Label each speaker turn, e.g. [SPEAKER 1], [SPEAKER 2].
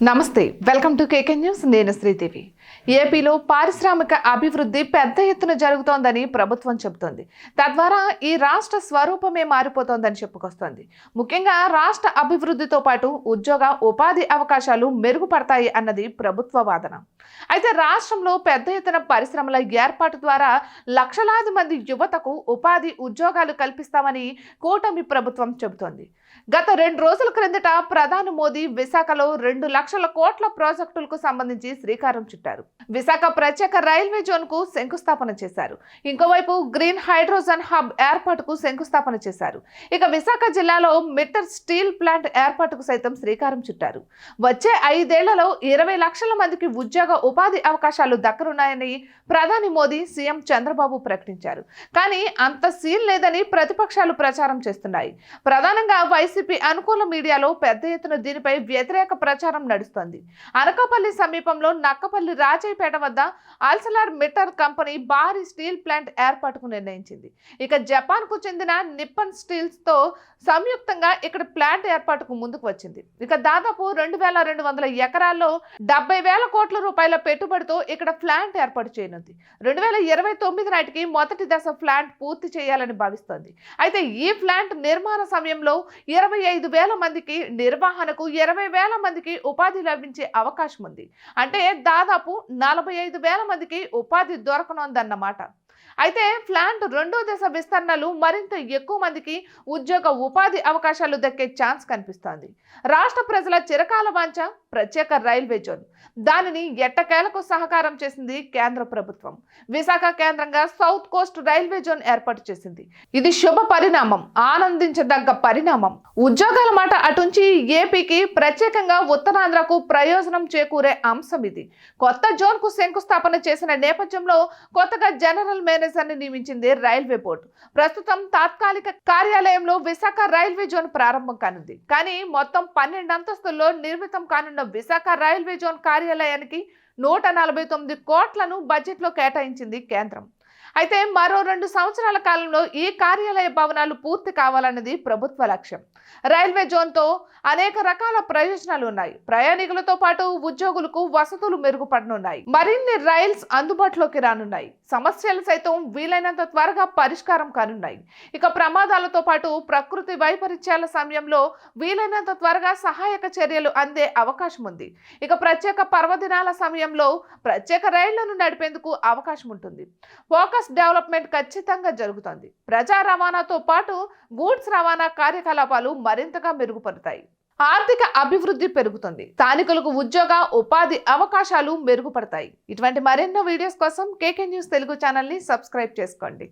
[SPEAKER 1] నమస్తే welcome to KK news నేను శ్రీదేవి ఏపీలో పారిశ్రామిక అభివృద్ధి పెద్ద ఎత్తున జరుగుతోందని ప్రభుత్వం చెబుతోంది. తద్వారా ఈ రాష్ట్ర స్వరూపమే మారిపోతోందని చెప్పుకొస్తోంది. ముఖ్యంగా రాష్ట్ర అభివృద్ధితో పాటు ఉపాధి అవకాశాలు మెరుగుపడతాయి అన్నది ప్రభుత్వ వాదన. అయితే రాష్ట్రంలో పెద్ద ఎత్తున పరిశ్రమల ఏర్పాటు ద్వారా లక్షలాది మంది యువతకు ఉద్యోగాలు కల్పిస్తామని కూటమి ప్రభుత్వం చెబుతోంది. గత 2 రోజుల క్రిందట ప్రధాని మోదీ విశాఖలో 2 లక్షల కోట్ల ప్రాజెక్టులకు సంబంధించి శ్రీకారం చుట్టారు. విశాఖ ప్రత్యేక రైల్వే జోన్ కు శంకుస్థాపన చేశారు. ఇంకోవైపు గ్రీన్ హైడ్రోజన్ హబ్ ఏర్పాటుకు శంకుస్థాపన చేశారు. ఇక విశాఖ జిల్లాలో మిట్టర్ స్టీల్ ప్లాంట్ ఏర్పాటుకు సైతం శ్రీకారం చుట్టారు. వచ్చే 5 ఏళ్లలో 20 లక్షల మందికి ఉపాధి అవకాశాలు దక్కనున్నాయని ప్రధాని మోదీ, సీఎం చంద్రబాబు ప్రకటించారు. కానీ అంత సీన్ లేదని ప్రతిపక్షాలు ప్రచారం చేస్తున్నాయి. ప్రధానంగా వైసీపీ అనుకూల మీడియాలో పెద్ద ఎత్తున దీనిపై వ్యతిరేక ప్రచారం నడుస్తోంది. అనకాపల్లి సమీపంలో నక్కపల్లి రాజయ్యపేట వద్ద ఆల్సలార్ మిట్టర్ కంపెనీ భారీ స్టీల్ ప్లాంట్ ఏర్పాటుకు నిర్ణయించింది. ఇక జపాన్ కు చెందిన నిప్పన్ స్టీల్స్ తో సంయుక్తంగా ఇక్కడ ప్లాంట్ ఏర్పాటుకు ముందుకు వచ్చింది. ఇక దాదాపు 2200 ఎకరాల్లో 70,000 కోట్ల రూపాయల పెట్టుబడితో ఇక్కడ ప్లాంట్ ఏర్పాటు చేయనుంది. 2029 నాటికి మొదటి దశ ప్లాంట్ పూర్తి చేయాలని భావిస్తోంది. అయితే ఈ ప్లాంట్ నిర్మాణ సమయంలో 25,000 మందికి, నిర్వహణకు 20,000 మందికి ఉపాధి లభించే అవకాశం ఉంది. అంటే దాదాపు 45,000 మందికి ఉపాధి దొరకనుందన్నమాట. అయితే ప్లాంట్ 2వ దశ విస్తరణలు మరింత ఎక్కువ మందికి ఉపాధి అవకాశాలు దక్కే ఛాన్స్ కనిపిస్తోంది. రాష్ట్ర ప్రజల చిరకాల వాంఛ ప్రత్యేక రైల్వే జోన్. దానిని ఎట్టకేలకు సహకారం చేసింది కేంద్ర ప్రభుత్వం. విశాఖ కేంద్రంగా సౌత్ కోస్ట్ రైల్వే జోన్ ఏర్పాటు చేసింది. ఇది శుభ పరిణామం, ఆనందించదగ్గ పరిణామం. ఉద్యోగాల మాట అటుంచి ఏపీకి, ప్రత్యేకంగా ఉత్తరాంధ్రకు ప్రయోజనం చేకూరే అంశం ఇది. కొత్త జోన్ కు శంకుస్థాపన చేసిన నేపథ్యంలో కొత్తగా జనరల్ మేనేజర్ ని నియమించింది రైల్వే బోర్డు. ప్రస్తుతం తాత్కాలిక కార్యాలయంలో విశాఖ రైల్వే జోన్ ప్రారంభం కానుంది. కానీ మొత్తం 12 అంతస్తుల్లో నిర్మితం కానున్న విశాఖ రైల్వే జోన్ కార్యాలయానికి 149 కోట్లను బడ్జెట్లో కేటాయించింది కేంద్రం. అయితే మరో 2 సంవత్సరాల కాలంలో ఈ కార్యాలయ భవనాలు పూర్తి కావాలన్నది ప్రభుత్వ లక్ష్యం. రైల్వే జోన్తో అనేక రకాల ప్రయోజనాలు ఉన్నాయి. ప్రయాణికులతో పాటు ఉద్యోగులకు వసతులు మెరుగుపడనున్నాయి. మరిన్ని రైల్స్ అందుబాటులోకి రానున్నాయి. సమస్యలు సైతం వీలైనంత త్వరగా పరిష్కారం కానున్నాయి. ఇక ప్రమాదాలతో పాటు ప్రకృతి వైపరీత్యాల సమయంలో వీలైనంత త్వరగా సహాయక చర్యలు అందే అవకాశం ఉంది. ఇక ప్రత్యేక పర్వదినాల సమయంలో ప్రత్యేక రైళ్లను నడిపేందుకు అవకాశం ఉంటుంది. ఫోకస్ డెవలప్మెంట్ ఖచ్చితంగా జరుగుతుంది. ప్రజా రవాణాతో పాటు గూడ్స్ రవాణా కార్యకలాపాలు మరింతగా మెరుగుపడతాయి. ఆర్థిక అభివృద్ధి పెరుగుతుంది. స్థానికులకు ఉపాధి అవకాశాలు మెరుగుపడతాయి. ఇటువంటి మరెన్నో వీడియోస్ కోసం కేకే న్యూస్ తెలుగు ఛానల్ ని సబ్స్క్రైబ్ చేసుకోండి.